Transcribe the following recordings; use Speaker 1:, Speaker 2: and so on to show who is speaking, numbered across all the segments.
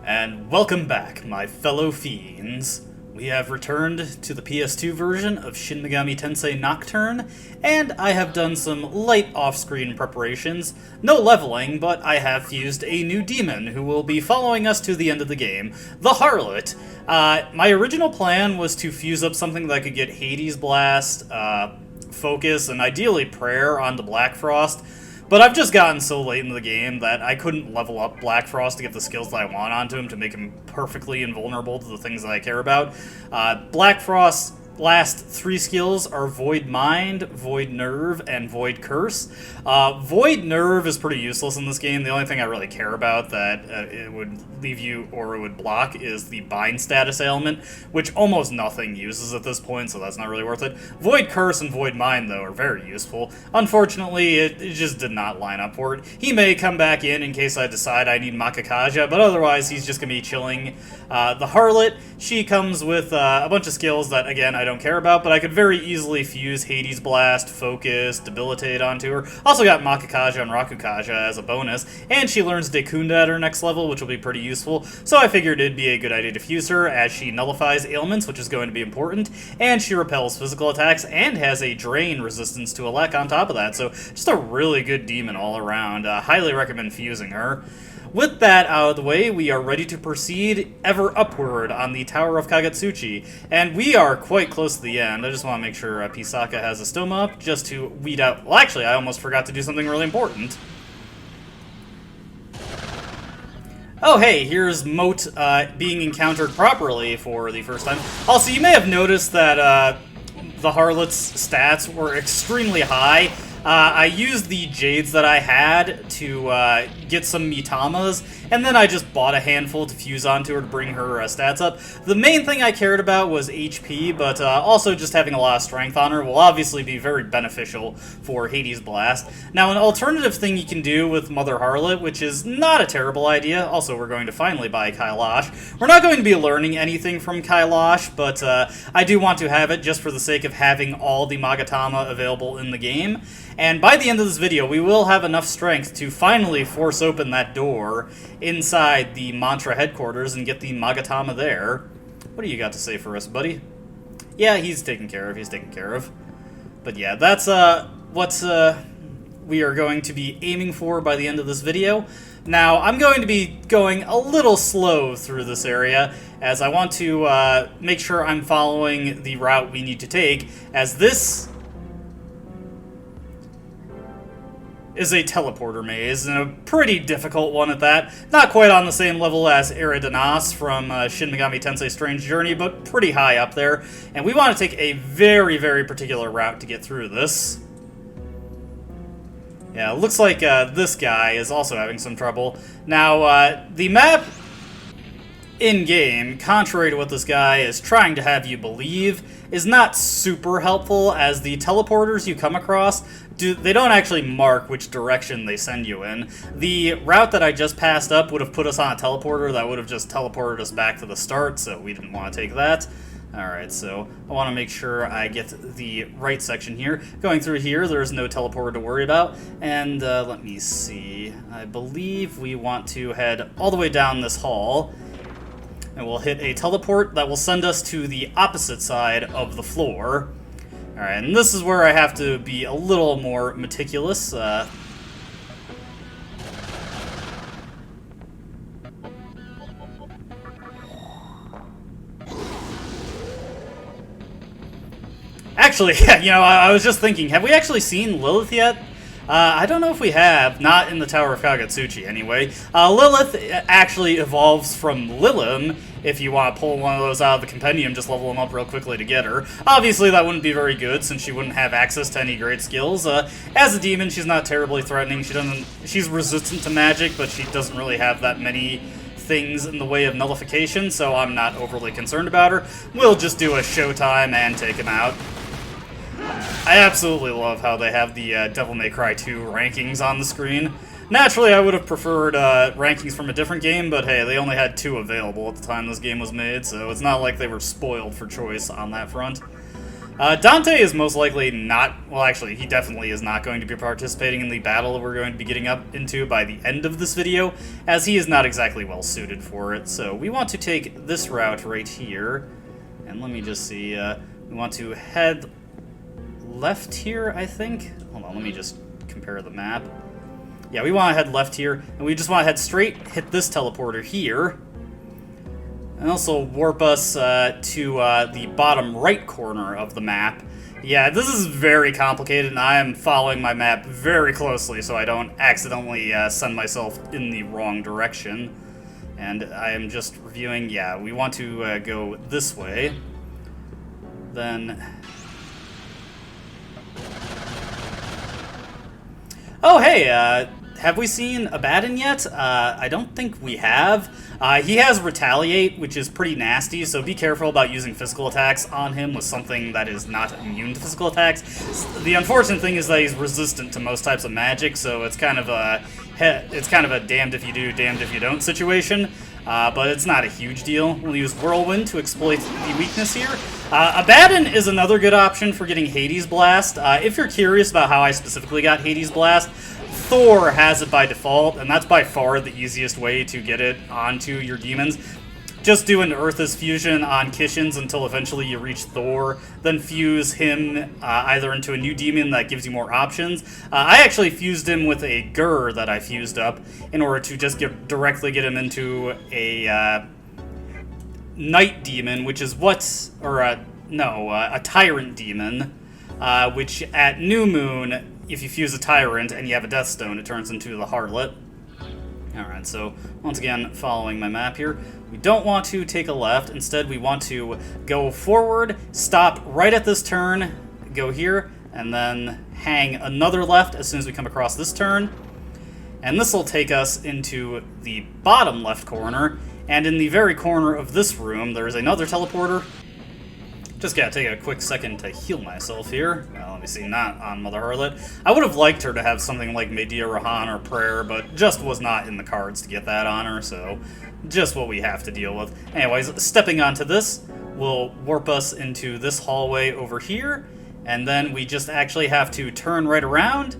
Speaker 1: And welcome back, my fellow fiends. We have returned to the PS2 version of Shin Megami Tensei Nocturne, and I have done some light off-screen preparations. No leveling, but I have fused a new demon who will be following us to the end of the game, the Harlot. My original plan was to fuse up something that could get Hades Blast, Focus, and ideally Prayer onto Black Frost. But I've just gotten so late into the game that I couldn't level up Black Frost to get the skills that I want onto him to make him perfectly invulnerable to the things that I care about. Black Frost's last three skills are Void Mind, Void Nerve, and Void Curse. Void Nerve is pretty useless in this game. The only thing I really care about that it would leave you or it would block is the Bind status ailment, which almost nothing uses at this point, so that's not really worth it. Void Curse and Void Mind, though, are very useful. Unfortunately, it just did not line up for it. He may come back in case I decide I need Makakaja, but otherwise he's just going to be chilling. The Harlot, she comes with a bunch of skills that, again, I don't care about, but I could very easily fuse Hades Blast, Focus, Debilitate onto her. Also got Makakaja and Rakukaja as a bonus, and she learns Dekunda at her next level, which will be pretty useful, so I figured it'd be a good idea to fuse her, as she nullifies ailments, which is going to be important, and she repels physical attacks, and has a Drain resistance to Elec on top of that, so just a really good demon all around. Highly recommend fusing her. With that out of the way, we are ready to proceed ever upward on the Tower of Kagetsuchi, and we are quite close to the end. I just want to make sure Pisaka has a stoma up, just to weed out... Well, actually, I almost forgot to do something really important. Oh, hey, here's Moat being encountered properly for the first time. Also, you may have noticed that the Harlot's stats were extremely high. I used the Jades that I had to get some Mitamas, and then I just bought a handful to fuse onto her to bring her stats up. The main thing I cared about was HP, but also just having a lot of strength on her will obviously be very beneficial for Hades Blast. Now, an alternative thing you can do with Mother Harlot, which is not a terrible idea, also we're going to finally buy Kailash. We're not going to be learning anything from Kailash, but I do want to have it just for the sake of having all the Magatama available in the game. And by the end of this video, we will have enough strength to finally force open that door inside the Mantra headquarters and get the Magatama there. What do you got to say for us, buddy? Yeah, he's taken care of, But yeah, that's what we are going to be aiming for by the end of this video. Now, I'm going to be going a little slow through this area, as I want to make sure I'm following the route we need to take, as this is a teleporter maze, and a pretty difficult one at that. Not quite on the same level as Eridanos from Shin Megami Tensei Strange Journey, but pretty high up there. And we want to take a very, very particular route to get through this. Yeah, it looks like this guy is also having some trouble. Now, the map in-game, contrary to what this guy is trying to have you believe, is not super helpful, as the teleporters you come across, they don't actually mark which direction they send you in. The route that I just passed up would have put us on a teleporter that would have just teleported us back to the start, so we didn't want to take that. Alright, so I want to make sure I get the right section here. Going through here, there's no teleporter to worry about. And let me see. I believe we want to head all the way down this hall. And we'll hit a teleport that will send us to the opposite side of the floor. Alright, and this is where I have to be a little more meticulous. Actually, you know, I was just thinking, have we actually seen Lilith yet? I don't know if we have, not in the Tower of Kagetsuchi anyway. Lilith actually evolves from Lilim. If you want to pull one of those out of the compendium, just level them up real quickly to get her. Obviously, that wouldn't be very good, since she wouldn't have access to any great skills. As a demon, she's not terribly threatening. She's resistant to magic, but she doesn't really have that many things in the way of nullification, so I'm not overly concerned about her. We'll just do a showtime and take him out. I absolutely love how they have the Devil May Cry 2 rankings on the screen. Naturally, I would have preferred rankings from a different game, but hey, they only had 2 available at the time this game was made, so it's not like they were spoiled for choice on that front. Dante is most likely not, well actually he definitely is not going to be participating in the battle we're going to be getting up into by the end of this video, as he is not exactly well suited for it. So we want to take this route right here, and let me just see, we want to head left here, I think? Hold on, let me just compare the map. Yeah, we want to head left here, and we just want to head straight, hit this teleporter here, and also warp us to the bottom right corner of the map. Yeah, this is very complicated, and I am following my map very closely so I don't accidentally send myself in the wrong direction. And I am just reviewing, yeah, we want to go this way. Then... Oh, hey, have we seen Abaddon yet? I don't think we have. He has Retaliate, which is pretty nasty, so be careful about using physical attacks on him with something that is not immune to physical attacks. The unfortunate thing is that he's resistant to most types of magic, so it's kind of a damned if you do, damned if you don't situation. But it's not a huge deal. We'll use Whirlwind to exploit the weakness here. Abaddon is another good option for getting Hades Blast. If you're curious about how I specifically got Hades Blast, Thor has it by default, and that's by far the easiest way to get it onto your demons. Just do an Earth's fusion on Kishins until eventually you reach Thor, then fuse him either into a new demon that gives you more options. I actually fused him with a Gur that I fused up in order to just directly get him into a Night Demon, which is a Tyrant Demon, which at New Moon, if you fuse a Tyrant and you have a Death Stone, it turns into the Harlot. Alright, so once again, following my map here, we don't want to take a left. Instead, we want to go forward, stop right at this turn, go here, and then hang another left as soon as we come across this turn. And this will take us into the bottom left corner, and in the very corner of this room, there is another teleporter. Just gotta take a quick second to heal myself here. Let me see, not on Mother Harlot. I would have liked her to have something like Medea Rahan or Prayer, but just was not in the cards to get that on her, so just what we have to deal with. Anyways, stepping onto this will warp us into this hallway over here, and then we just actually have to turn right around.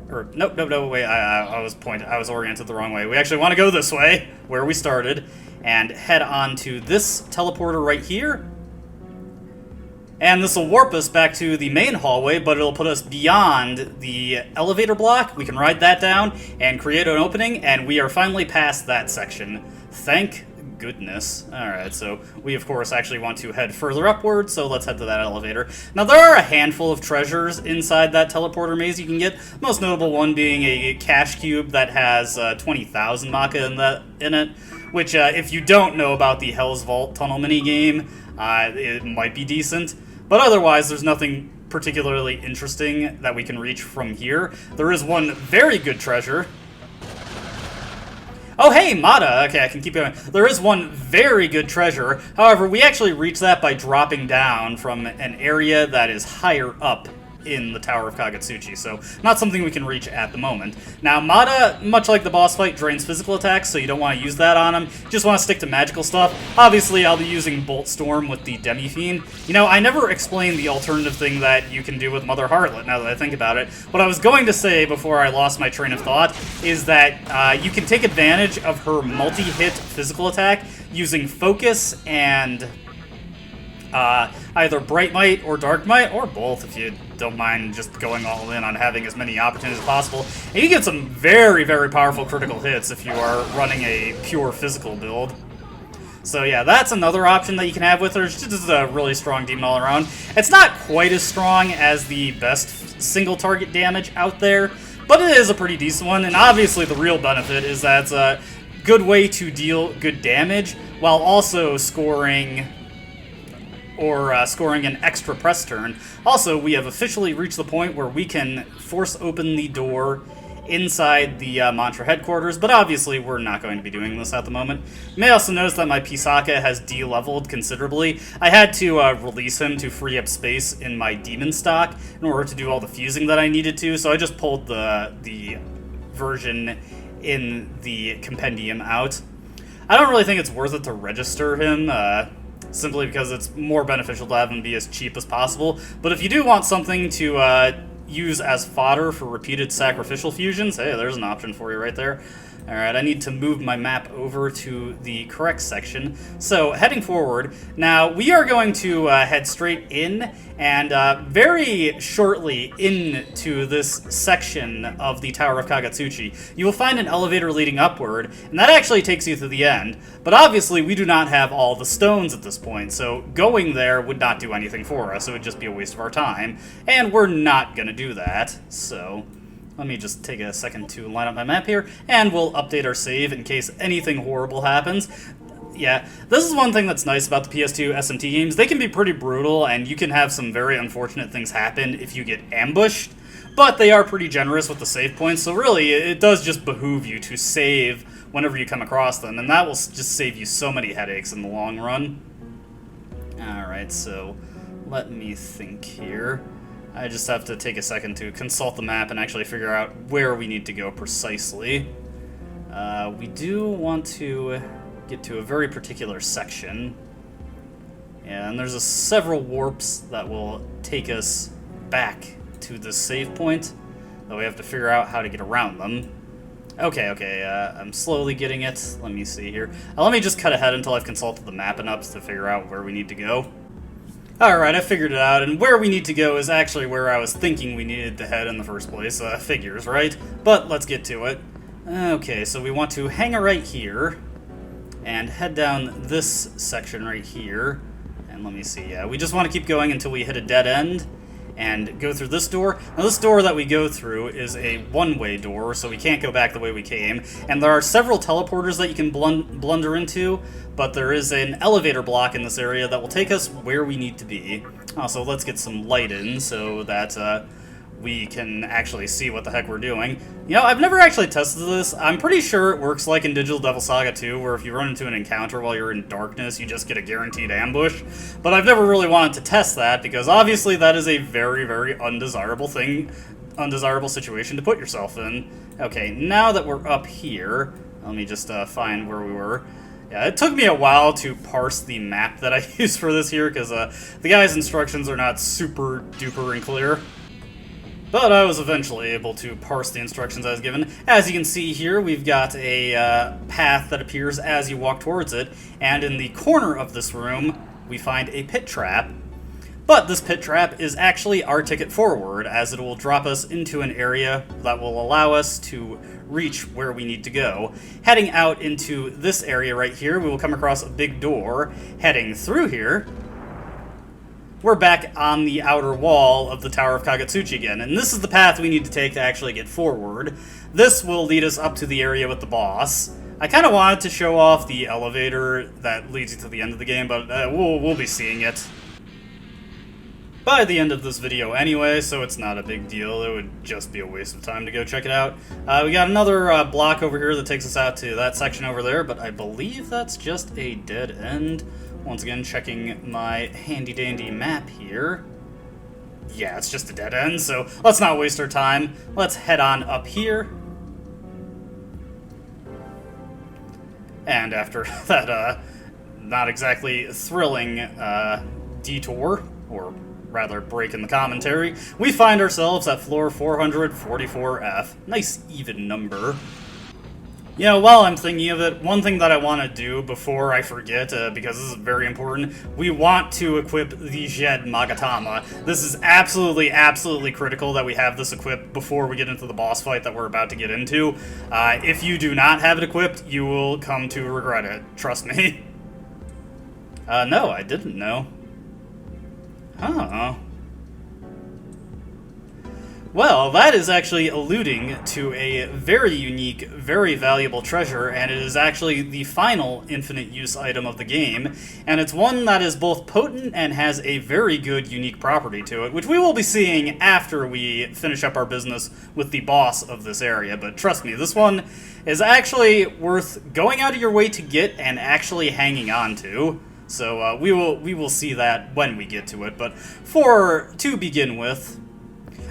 Speaker 1: Or, nope, wait, I was oriented the wrong way. We actually want to go this way, where we started, and head on to this teleporter right here. And this will warp us back to the main hallway, but it'll put us beyond the elevator block. We can ride that down and create an opening, and we are finally past that section. Thank goodness. Alright, so we of course actually want to head further upward, so let's head to that elevator. Now there are a handful of treasures inside that teleporter maze you can get, most notable one being a cash cube that has 20,000 Maka in it, which if you don't know about the Hell's Vault tunnel minigame, it might be decent. But otherwise, there's nothing particularly interesting that we can reach from here. There is one very good treasure. Oh, hey, Mata! Okay, I can keep going. There is one very good treasure. However, we actually reach that by dropping down from an area that is higher up in the Tower of Kagetsuchi, so not something we can reach at the moment. Now, Mata, much like the boss fight, drains physical attacks, so you don't want to use that on him. You just want to stick to magical stuff. Obviously, I'll be using Bolt Storm with the Demi-Fiend. You know, I never explained the alternative thing that you can do with Mother Harlot, now that I think about it. What I was going to say before I lost my train of thought is that you can take advantage of her multi-hit physical attack using Focus and either Bright Might or Dark Might, or both if you don't mind just going all in on having as many opportunities as possible. And you get some very, very powerful critical hits if you are running a pure physical build. So yeah, that's another option that you can have with her. She's just a really strong demon all around. It's not quite as strong as the best single target damage out there, but it is a pretty decent one, and obviously the real benefit is that it's a good way to deal good damage while also scoring an extra press turn. Also, we have officially reached the point where we can force open the door inside the Mantra headquarters, but obviously we're not going to be doing this at the moment. You may also notice that my Pisaka has de-leveled considerably. I had to release him to free up space in my demon stock in order to do all the fusing that I needed to, so I just pulled the version in the compendium out. I don't really think it's worth it to register him. simply because it's more beneficial to have them be as cheap as possible. But if you do want something to use as fodder for repeated sacrificial fusions, hey, there's an option for you right there. Alright, I need to move my map over to the correct section. So, heading forward, now we are going to head straight in, and very shortly into this section of the Tower of Kagatsuchi, you will find an elevator leading upward, and that actually takes you to the end. But obviously, we do not have all the stones at this point, so going there would not do anything for us. It would just be a waste of our time, and we're not going to do that, so... Let me just take a second to line up my map here, and we'll update our save in case anything horrible happens. Yeah, this is one thing that's nice about the PS2 SMT games. They can be pretty brutal, and you can have some very unfortunate things happen if you get ambushed, but they are pretty generous with the save points, so really, it does just behoove you to save whenever you come across them, and that will just save you so many headaches in the long run. Alright, so let me think here. I just have to take a second to consult the map and actually figure out where we need to go precisely. We do want to get to a very particular section. Yeah, and there's several warps that will take us back to this save point, though we have to figure out how to get around them. Okay, I'm slowly getting it. Let me see here. Let me just cut ahead until I've consulted the map enough to figure out where we need to go. Alright, I figured it out, and where we need to go is actually where I was thinking we needed to head in the first place. Figures, right? But let's get to it. Okay, so we want to hang right here, and head down this section right here. And let me see, yeah, we just want to keep going until we hit a dead end, and go through this door. Now this door that we go through is a one-way door, so we can't go back the way we came. And there are several teleporters that you can blunder into, but there is an elevator block in this area that will take us where we need to be. Also, let's get some light in so that we can actually see what the heck we're doing. You know, I've never actually tested this. I'm pretty sure it works like in Digital Devil Saga 2, where if you run into an encounter while you're in darkness, you just get a guaranteed ambush. But I've never really wanted to test that, because obviously that is a very, very undesirable situation to put yourself in. Okay, now that we're up here, let me just find where we were. Yeah, it took me a while to parse the map that I used for this here, because the guy's instructions are not super duper and clear. But I was eventually able to parse the instructions I was given. As you can see here, we've got a path that appears as you walk towards it, and in the corner of this room, we find a pit trap. But this pit trap is actually our ticket forward, as it will drop us into an area that will allow us to reach where we need to go. Heading out into this area right here, we will come across a big door. Heading through here, we're back on the outer wall of the Tower of Kagatsuchi again, and this is the path we need to take to actually get forward. This will lead us up to the area with the boss. I kind of wanted to show off the elevator that leads you to the end of the game, but we'll be seeing it by the end of this video anyway, so it's not a big deal. It would just be a waste of time to go check it out. We got another block over here that takes us out to that section over there, but I believe that's just a dead end. Once again, checking my handy-dandy map here. Yeah, it's just a dead end, so let's not waste our time. Let's head on up here. And after that, not exactly thrilling detour, or rather break in the commentary, we find ourselves at floor 444F. Nice even number. You know, while I'm thinking of it, one thing that I want to do before I forget, because this is very important, we want to equip the Jed Magatama. This is absolutely critical that we have this equipped before we get into the boss fight that we're about to get into. If you do not have it equipped, you will come to regret it. Trust me. No, I didn't know. Huh. Well, that is actually alluding to a very unique, very valuable treasure, and it is actually the final infinite use item of the game, and it's one that is both potent and has a very good unique property to it, which we will be seeing after we finish up our business with the boss of this area. But trust me, this one is actually worth going out of your way to get and actually hanging on to. So we will see that when we get to it. But to begin with,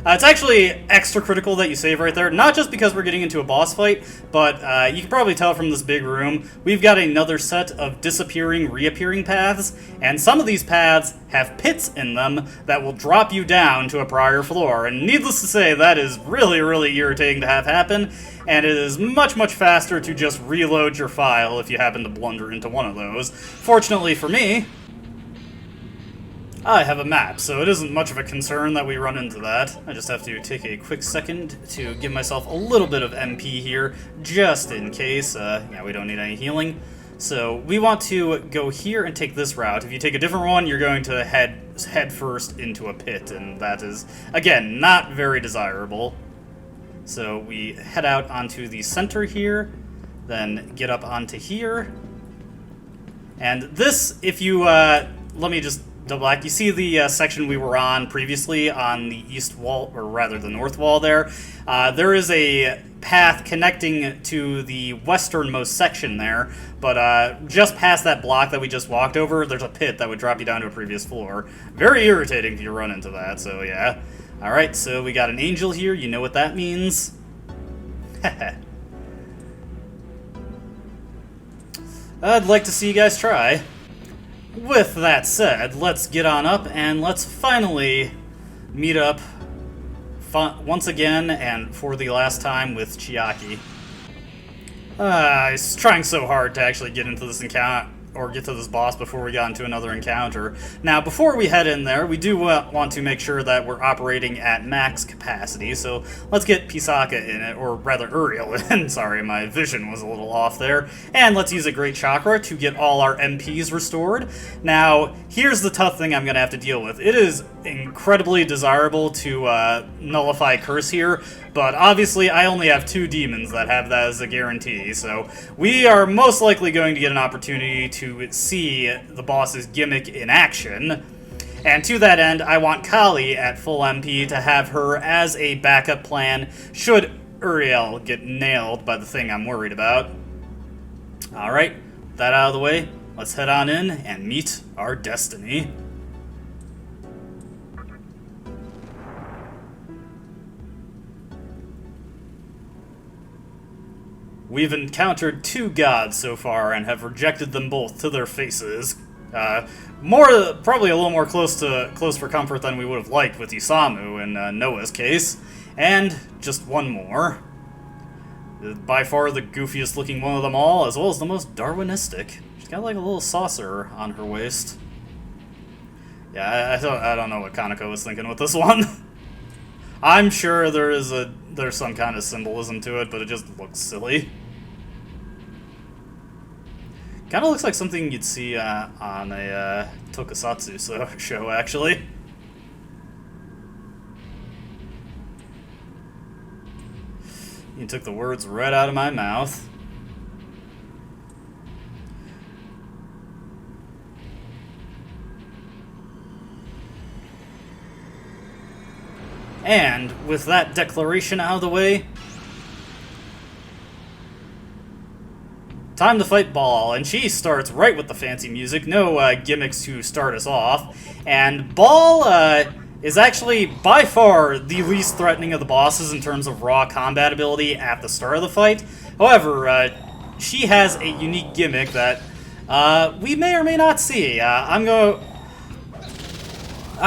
Speaker 1: It's actually extra critical that you save right there, not just because we're getting into a boss fight, but you can probably tell from this big room, we've got another set of disappearing, reappearing paths, and some of these paths have pits in them that will drop you down to a prior floor, and needless to say, that is really, really irritating to have happen, and it is much, much faster to just reload your file if you happen to blunder into one of those. Fortunately for me, I have a map, so it isn't much of a concern that we run into that. I just have to take a quick second to give myself a little bit of MP here, just in case. Yeah, we don't need any healing. So we want to go here and take this route. If you take a different one, you're going to head first into a pit, and that is, again, not very desirable. So we head out onto the center here, then get up onto here. And this, if you, let me just double back. You see the section we were on previously on the east wall, or rather the north wall there. There is a path connecting to the westernmost section there, but just past that block that we just walked over, there's a pit that would drop you down to a previous floor. Very irritating if you run into that, so yeah. Alright, so we got an angel here, you know what that means. I'd like to see you guys try. With that said, let's get on up and let's finally meet up once again and for the last time with Chiaki. He's trying so hard to actually get into this encounter, or get to this boss before we got into another encounter. Now, before we head in there, we do want to make sure that we're operating at max capacity, so let's get Pisaka in it, or rather Uriel in. Sorry, my vision was a little off there. And let's use a Great Chakra to get all our MPs restored. Now, here's the tough thing I'm going to have to deal with. It is incredibly desirable to nullify Curse here, but obviously I only have 2 demons that have that as a guarantee, so we are most likely going to get an opportunity to see the boss's gimmick in action. And to that end, I want Kali at full MP to have her as a backup plan should Uriel get nailed by the thing I'm worried about. Alright, with that out of the way, let's head on in and meet our destiny. We've encountered 2 gods so far and have rejected them both to their faces. Probably a little more close for comfort than we would have liked with Isamu in Noah's case. And just one more. By far the goofiest looking one of them all, as well as the most Darwinistic. She's got like a little saucer on her waist. Yeah, I don't know what Kaneko was thinking with this one. I'm sure there's some kind of symbolism to it, but it just looks silly. Kind of looks like something you'd see on a tokusatsu show, actually. You took the words right out of my mouth. And with that declaration out of the way, time to fight Baal, and she starts right with the fancy music, no gimmicks to start us off, and Baal is actually by far the least threatening of the bosses in terms of raw combat ability at the start of the fight. However, she has a unique gimmick that we may or may not see. I'm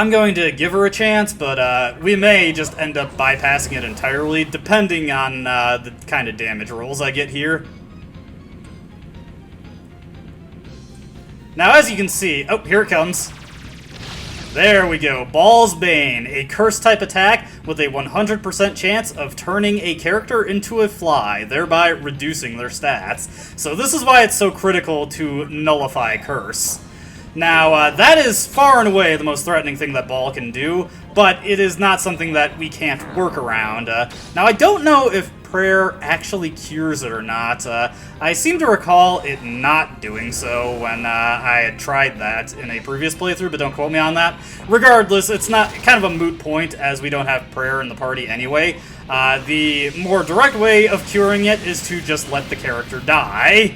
Speaker 1: going to give her a chance, but we may just end up bypassing it entirely, depending on the kind of damage rolls I get here. Now, as you can see, oh, here it comes. There we go, Baal's Bane, a curse-type attack with a 100% chance of turning a character into a fly, thereby reducing their stats. So this is why it's so critical to nullify Curse. Now, that is far and away the most threatening thing that Baal can do, but it is not something that we can't work around. Now, I don't know if prayer actually cures it or not. I seem to recall it not doing so when I had tried that in a previous playthrough, but don't quote me on that. Regardless, it's not kind of a moot point as we don't have prayer in the party anyway. The more direct way of curing it is to just let the character die.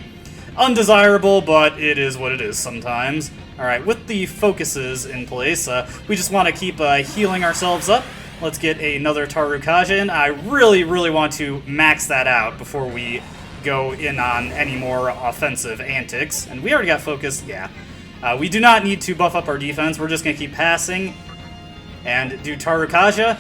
Speaker 1: Undesirable, but it is what it is sometimes. Alright, with the focuses in place, we just want to keep healing ourselves up Let's get another Tarukaja in. I really, really want to max that out before we go in on any more offensive antics. And we already got focus, yeah. We do not need to buff up our defense. We're just going to keep passing and do Tarukaja.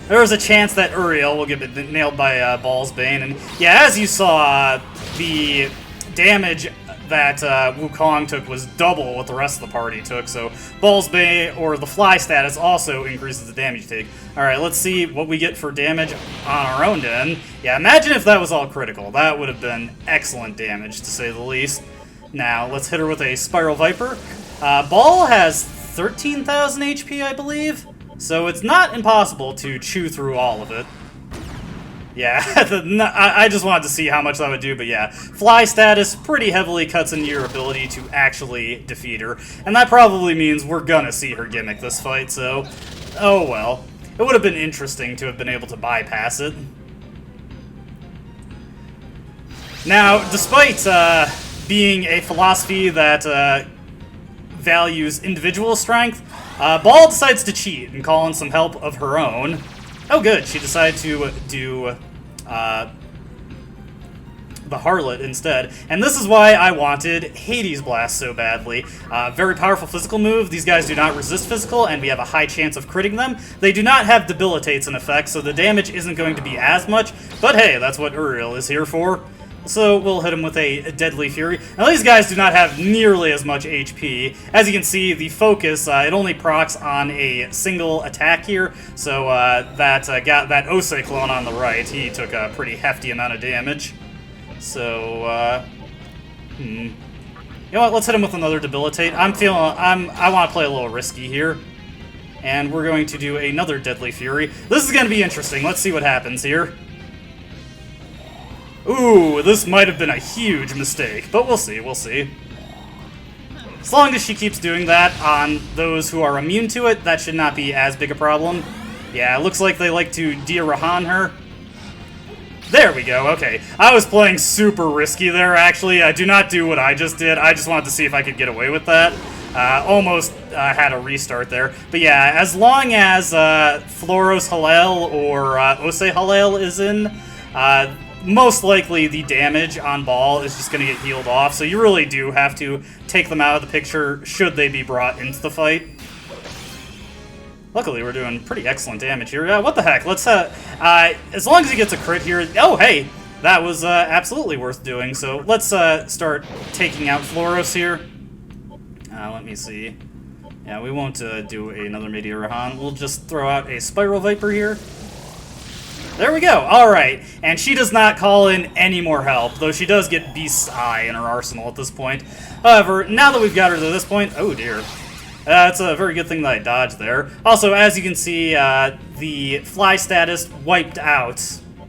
Speaker 1: There's a chance that Uriel will get nailed by Baal's Bane. And yeah, as you saw, the damage that Wukong took was double what the rest of the party took. So Baal's Bane, or the fly status, also increases the damage you take. Alright, let's see what we get for damage on our own end. Yeah, imagine if that was all critical. That would have been excellent damage, to say the least. Now, let's hit her with a Spiral Viper. Baal has 13,000 HP, I believe. So it's not impossible to chew through all of it. Yeah, I just wanted to see how much that would do, but yeah. Fly status pretty heavily cuts into your ability to actually defeat her. And that probably means we're gonna see her gimmick this fight, so... oh well. It would have been interesting to have been able to bypass it. Now, despite being a philosophy that values individual strength, Baal decides to cheat and call in some help of her own. Oh good, she decided to do the Harlot instead. And this is why I wanted Hades Blast so badly. Very powerful physical move. These guys do not resist physical, and we have a high chance of critting them. They do not have debilitates in effect, so the damage isn't going to be as much. But hey, that's what Uriel is here for. So we'll hit him with a Deadly Fury. Now these guys do not have nearly as much HP. As you can see, the focus, it only procs on a single attack here. So that Osei clone on the right, he took a pretty hefty amount of damage. So, you know what, let's hit him with another Debilitate. I want to play a little risky here. And we're going to do another Deadly Fury. This is going to be interesting. Let's see what happens here. Ooh, this might have been a huge mistake, but we'll see, we'll see. As long as she keeps doing that on those who are immune to it, that should not be as big a problem. Yeah, it looks like they like to Dia Rahan her. There we go, okay. I was playing super risky there, actually. I do not do what I just did. I just wanted to see if I could get away with that. Almost had a restart there. But yeah, as long as Floros Halal or Osei Halal is in, most likely the damage on Baal is just going to get healed off, so you really do have to take them out of the picture should they be brought into the fight. Luckily, we're doing pretty excellent damage here. What the heck? Let's, as long as he gets a crit here... oh, hey! That was absolutely worth doing, so let's start taking out Floros here. Let me see. Yeah, we won't do another Meteor Rahan. We'll just throw out a Spiral Viper here. There we go, alright. And she does not call in any more help, though she does get Beast's Eye in her arsenal at this point. However, now that we've got her to this point, oh dear. It's a very good thing that I dodged there. Also, as you can see, the fly status wiped out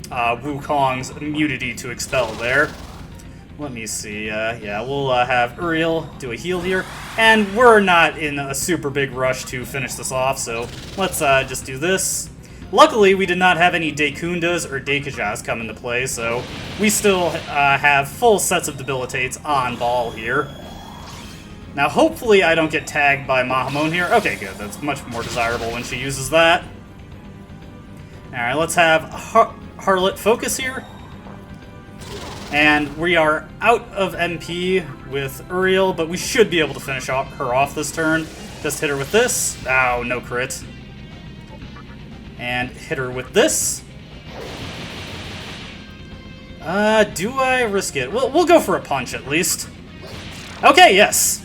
Speaker 1: Wukong's immunity to expel there. Let me see, yeah, we'll have Uriel do a heal here. And we're not in a super big rush to finish this off, so let's just do this. Luckily, we did not have any Dekundas or Dekajas come into play, so we still have full sets of debilitates on Baal here. Now, hopefully I don't get tagged by Mahamon here. Okay, good. That's much more desirable when she uses that. Alright, let's have Harlot focus here. And we are out of MP with Uriel, but we should be able to finish her off this turn. Just hit her with this. Oh, no crit. And hit her with this. Do I risk it? We'll go for a punch at least. Okay, yes.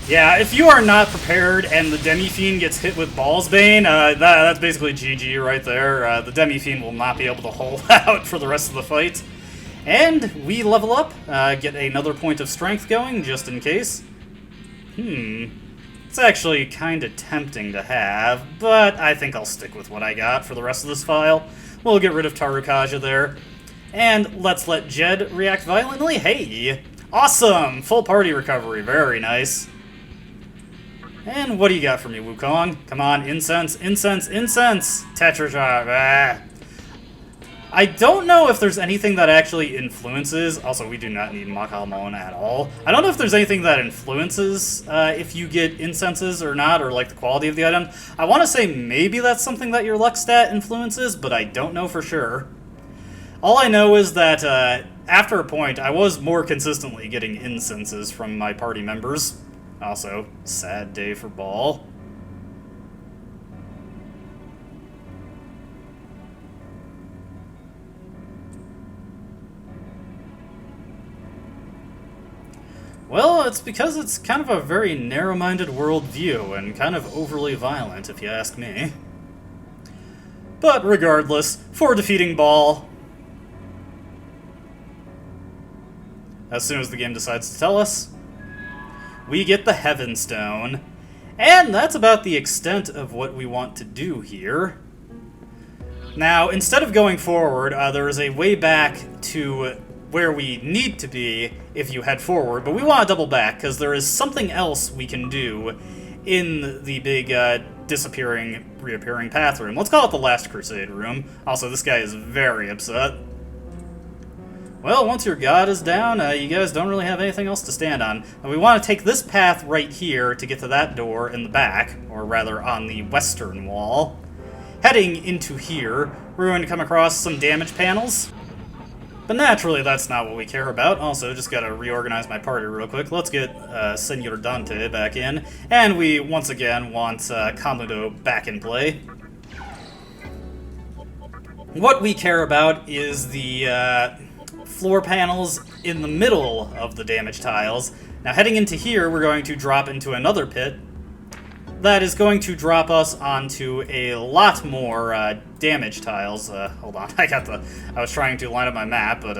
Speaker 1: Yeah, if you are not prepared and the Demi-Fiend gets hit with Baal's Bane, that's basically GG right there. The Demi-Fiend will not be able to hold out for the rest of the fight. And we level up, get another point of strength going, just in case. It's actually kind of tempting to have, but I think I'll stick with what I got for the rest of this file. We'll get rid of Tarukaja there. And let's let Jed react violently. Hey! Awesome! Full party recovery. Very nice. And what do you got for me, Wukong? Come on, incense, incense, incense! Tetrashot. I don't know if there's anything that actually influences. Also, we do not need Makamon at all. I don't know if there's anything that influences if you get incenses or not, or like the quality of the item. I want to say maybe that's something that your luck stat influences, but I don't know for sure. All I know is that after a point, I was more consistently getting incenses from my party members. Also, sad day for Baal. Well, it's because it's kind of a very narrow-minded worldview, and kind of overly violent, if you ask me. But regardless, for defeating Baal, as soon as the game decides to tell us, we get the Heaven Stone. And that's about the extent of what we want to do here. Now, instead of going forward, there is a way back to where we need to be if you head forward, but we want to double back because there is something else we can do in the big disappearing, reappearing path room. Let's call it the Last Crusade room. Also, this guy is very upset. Well, once your god is down, you guys don't really have anything else to stand on. And we want to take this path right here to get to that door in the back, or rather on the western wall. Heading into here, we're going to come across some damage panels. But naturally, that's not what we care about. Also, just gotta reorganize my party real quick. Let's get Senor Dante back in. And we, once again, want Kamudo back in play. What we care about is the floor panels in the middle of the damage tiles. Now, heading into here, we're going to drop into another pit. That is going to drop us onto a lot more damage tiles. Hold on, I was trying to line up my map, but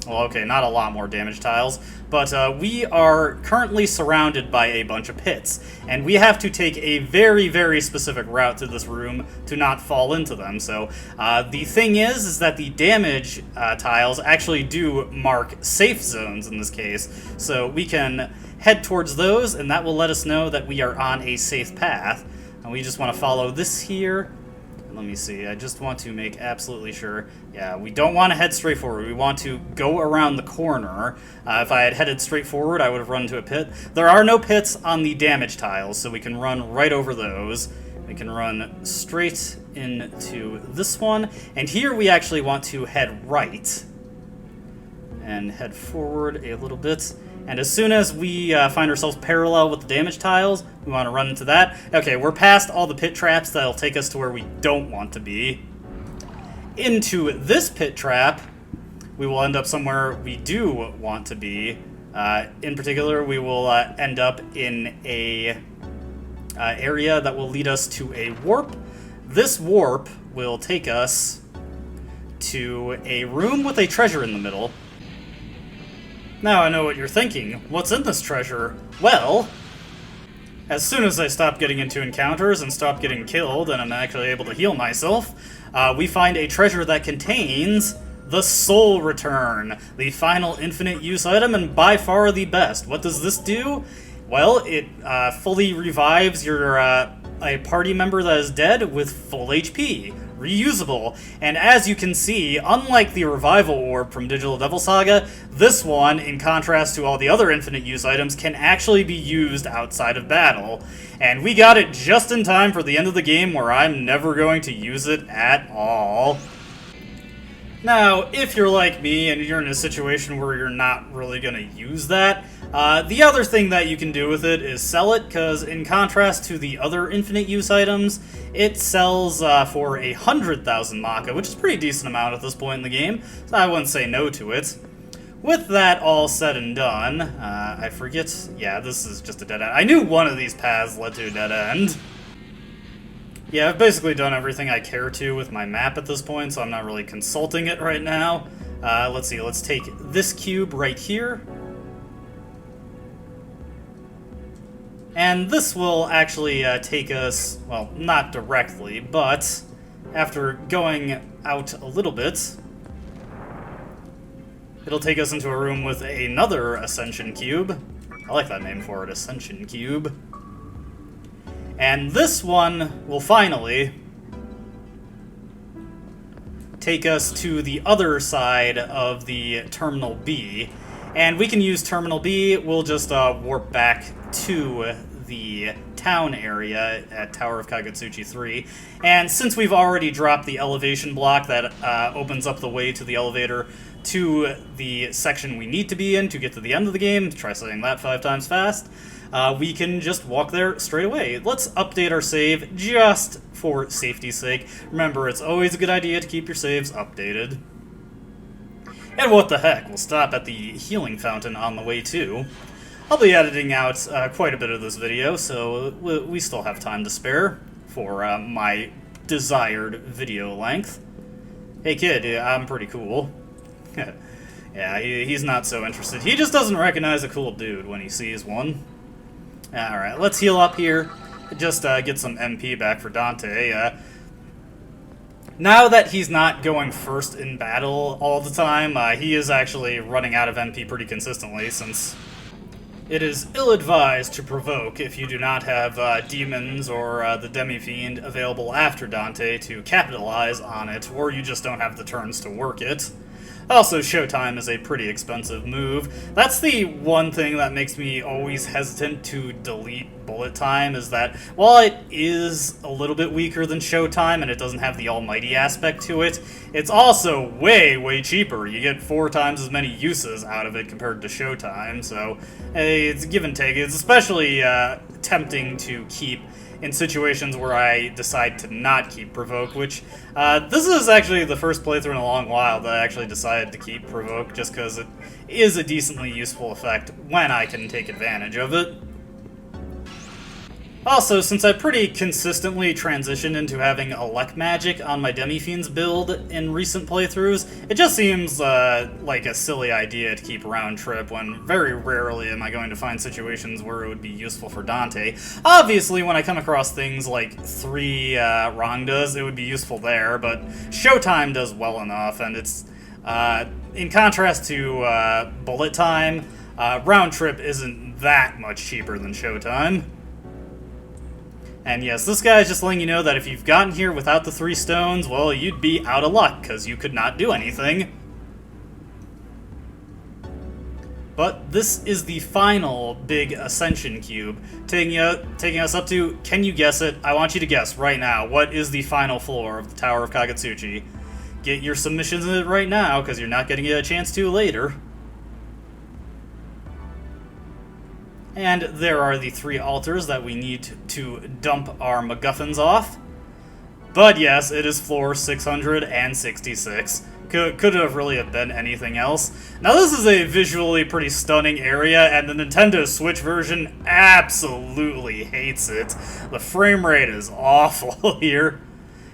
Speaker 1: well, okay, not a lot more damage tiles. But we are currently surrounded by a bunch of pits, and we have to take a very, very specific route through this room to not fall into them. So the thing is that the damage tiles actually do mark safe zones in this case, so we can head towards those, and that will let us know that we are on a safe path. And we just want to follow this here. Let me see, I just want to make absolutely sure. Yeah, we don't want to head straight forward. We want to go around the corner. If I had headed straight forward, I would have run into a pit. There are no pits on the damage tiles, so we can run right over those. We can run straight into this one. And here we actually want to head right. And head forward a little bit. And as soon as we find ourselves parallel with the damage tiles, we want to run into that. Okay, we're past all the pit traps that'll take us to where we don't want to be. Into this pit trap, we will end up somewhere we do want to be. In particular, we will end up in a area that will lead us to a warp. This warp will take us to a room with a treasure in the middle. Now I know what you're thinking. What's in this treasure? Well, as soon as I stop getting into encounters and stop getting killed and I'm actually able to heal myself, we find a treasure that contains the Soul Return, the final infinite use item and by far the best. What does this do? Well, it fully revives your a party member that is dead with full HP. Reusable, and as you can see, unlike the Revival Orb from Digital Devil Saga, this one, in contrast to all the other infinite use items, can actually be used outside of battle. And we got it just in time for the end of the game where I'm never going to use it at all. Now, if you're like me and you're in a situation where you're not really going to use that, the other thing that you can do with it is sell it, because in contrast to the other infinite use items, it sells for 100,000 Maka, which is a pretty decent amount at this point in the game, so I wouldn't say no to it. With that all said and done, I forget, yeah, this is just a dead end. I knew one of these paths led to a dead end. Yeah, I've basically done everything I care to with my map at this point, so I'm not really consulting it right now. Let's see, let's take this cube right here. And this will actually take us, well, not directly, but after going out a little bit, it'll take us into a room with another Ascension Cube. I like that name for it, Ascension Cube. And this one will finally take us to the other side of the Terminal B. And we can use Terminal B. We'll just warp back to the town area at Tower of Kagutsuchi 3. And since we've already dropped the elevation block that opens up the way to the elevator to the section we need to be in to get to the end of the game, try saying that 5 times fast, we can just walk there straight away. Let's update our save just for safety's sake. Remember, it's always a good idea to keep your saves updated. And what the heck, we'll stop at the healing fountain on the way too. I'll be editing out quite a bit of this video, so we still have time to spare for my desired video length. Hey kid, I'm pretty cool. Yeah, he's not so interested. He just doesn't recognize a cool dude when he sees one. Alright, let's heal up here. Just get some MP back for Dante. Now that he's not going first in battle all the time, he is actually running out of MP pretty consistently, since it is ill-advised to provoke if you do not have demons or the Demi-Fiend available after Dante to capitalize on it, or you just don't have the turns to work it. Also, Showtime is a pretty expensive move. That's the one thing that makes me always hesitant to delete Bullet Time, is that while it is a little bit weaker than Showtime and it doesn't have the almighty aspect to it, it's also way, way cheaper. You get 4 times as many uses out of it compared to Showtime, so hey, it's a give and take. It's especially tempting to keep in situations where I decide to not keep Provoke, which, this is actually the first playthrough in a long while that I actually decided to keep Provoke, just because it is a decently useful effect when I can take advantage of it. Also, since I pretty consistently transitioned into having Elect Magic on my Demi-Fiend's build in recent playthroughs, it just seems like a silly idea to keep Round Trip when very rarely am I going to find situations where it would be useful for Dante. Obviously, when I come across things like 3 Rangdas, it would be useful there, but Showtime does well enough, and it's, in contrast to Bullet Time, Round Trip isn't that much cheaper than Showtime. And yes, this guy is just letting you know that if you've gotten here without the 3 stones, well, you'd be out of luck, because you could not do anything. But this is the final big Ascension Cube, taking us up to, can you guess it? I want you to guess right now, what is the final floor of the Tower of Kagutsuchi? Get your submissions in it right now, because you're not getting a chance to later. And there are the 3 altars that we need to dump our MacGuffins off. But yes, it is floor 666. Could have really have been anything else. Now this is a visually pretty stunning area, and the Nintendo Switch version absolutely hates it. The frame rate is awful here.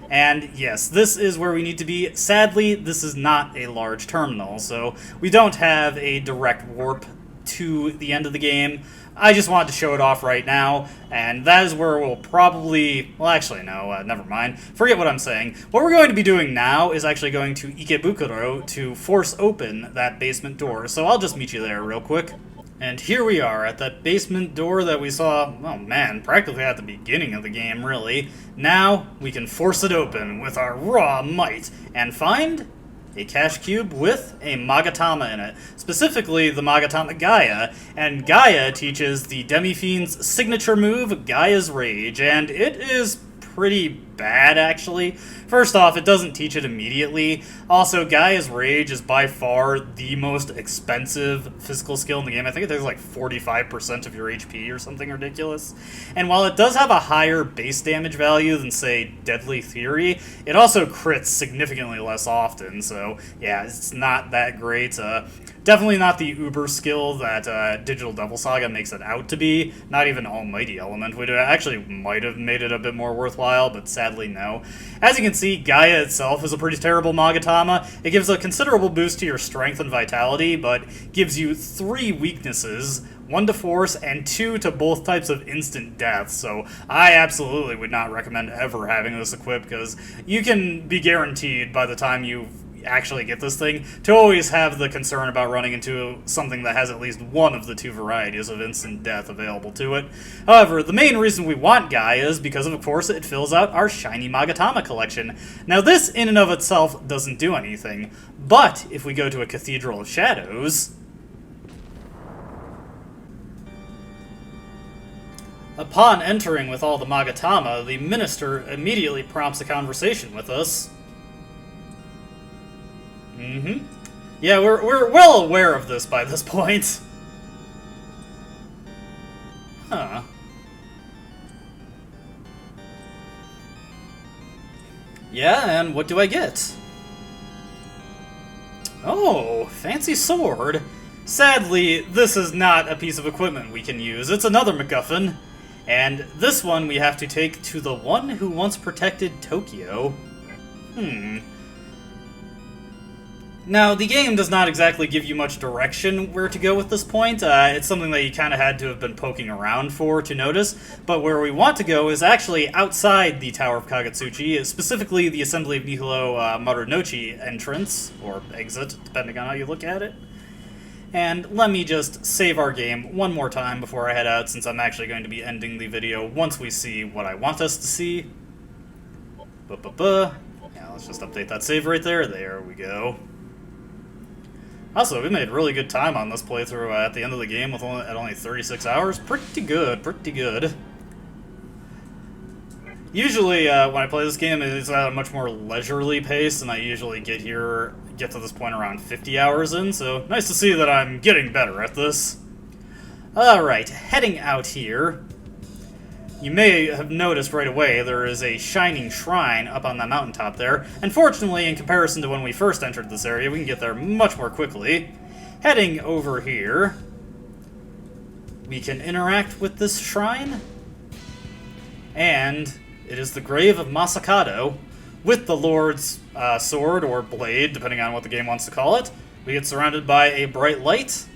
Speaker 1: And yes, this is where we need to be. Sadly, this is not a large terminal, so we don't have a direct warp to the end of the game. I just wanted to show it off right now, and that is where we'll probably... Well, actually, no, never mind. Forget what I'm saying. What we're going to be doing now is actually going to Ikebukuro to force open that basement door, so I'll just meet you there real quick. And here we are at that basement door that we saw, oh man, practically at the beginning of the game, really. Now, we can force it open with our raw might, and find a cash cube with a Magatama in it, specifically the Magatama Gaia, and Gaia teaches the Demi-Fiend's signature move, Gaia's Rage, and it is pretty bad, actually. First off, it doesn't teach it immediately. Also, Gaia's Rage is by far the most expensive physical skill in the game. I think it takes like 45% of your HP or something ridiculous. And while it does have a higher base damage value than, say, Deadly Theory, it also crits significantly less often, so yeah, it's not that great. Definitely not the uber skill that Digital Devil Saga makes it out to be. Not even Almighty Element, which actually might have made it a bit more worthwhile, but sadly no. As you can see, Gaia itself is a pretty terrible Magatama. It gives a considerable boost to your strength and vitality, but gives you 3 weaknesses, 1 to force, and 2 to both types of instant death, so I absolutely would not recommend ever having this equipped, because you can be guaranteed by the time you've actually get this thing, to always have the concern about running into something that has at least one of the two varieties of instant death available to it. However, the main reason we want Gaia is because, of course, it fills out our shiny Magatama collection. Now, this in and of itself doesn't do anything, but if we go to a Cathedral of Shadows, upon entering with all the Magatama, the minister immediately prompts a conversation with us. Yeah, we're well aware of this by this point. Huh. Yeah, and what do I get? Oh, fancy sword. Sadly, this is not a piece of equipment we can use. It's another MacGuffin. And this one we have to take to the one who once protected Tokyo. Now, the game does not exactly give you much direction where to go with this point. It's something that you kind of had to have been poking around for to notice. But where we want to go is actually outside the Tower of Kagetsuchi, specifically the Assembly of Nihilo Marunouchi entrance, or exit, depending on how you look at it. And let me just save our game one more time before I head out, since I'm actually going to be ending the video once we see what I want us to see. Yeah, let's just update that save right there. There we go. Also, we made really good time on this playthrough at the end of the game with only 36 hours. Pretty good, pretty good. Usually, when I play this game, it's at a much more leisurely pace, and I usually get to this point around 50 hours in, so nice to see that I'm getting better at this. Alright, heading out here. You may have noticed right away there is a shining shrine up on that mountaintop there, and fortunately, in comparison to when we first entered this area, we can get there much more quickly. Heading over here, we can interact with this shrine, and it is the grave of Masakado, with the Lord's sword, or blade, depending on what the game wants to call it. We get surrounded by a bright light,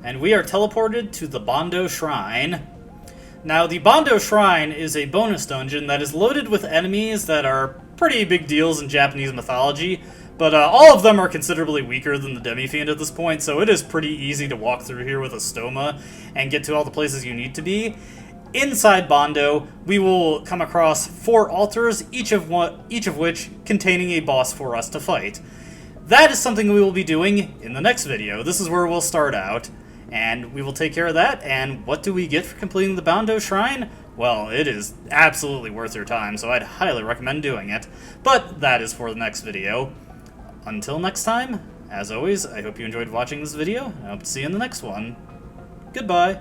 Speaker 1: and we are teleported to the Bondo Shrine. Now, the Bondo Shrine is a bonus dungeon that is loaded with enemies that are pretty big deals in Japanese mythology, but all of them are considerably weaker than the Demi-Fiend at this point, so it is pretty easy to walk through here with a stoma and get to all the places you need to be. Inside Bondo, we will come across 4 altars, each of which containing a boss for us to fight. That is something we will be doing in the next video. This is where we'll start out, and we will take care of that. And what do we get for completing the Bondo Shrine? Well, it is absolutely worth your time, so I'd highly recommend doing it. But that is for the next video. Until next time, as always, I hope you enjoyed watching this video, and I hope to see you in the next one. Goodbye!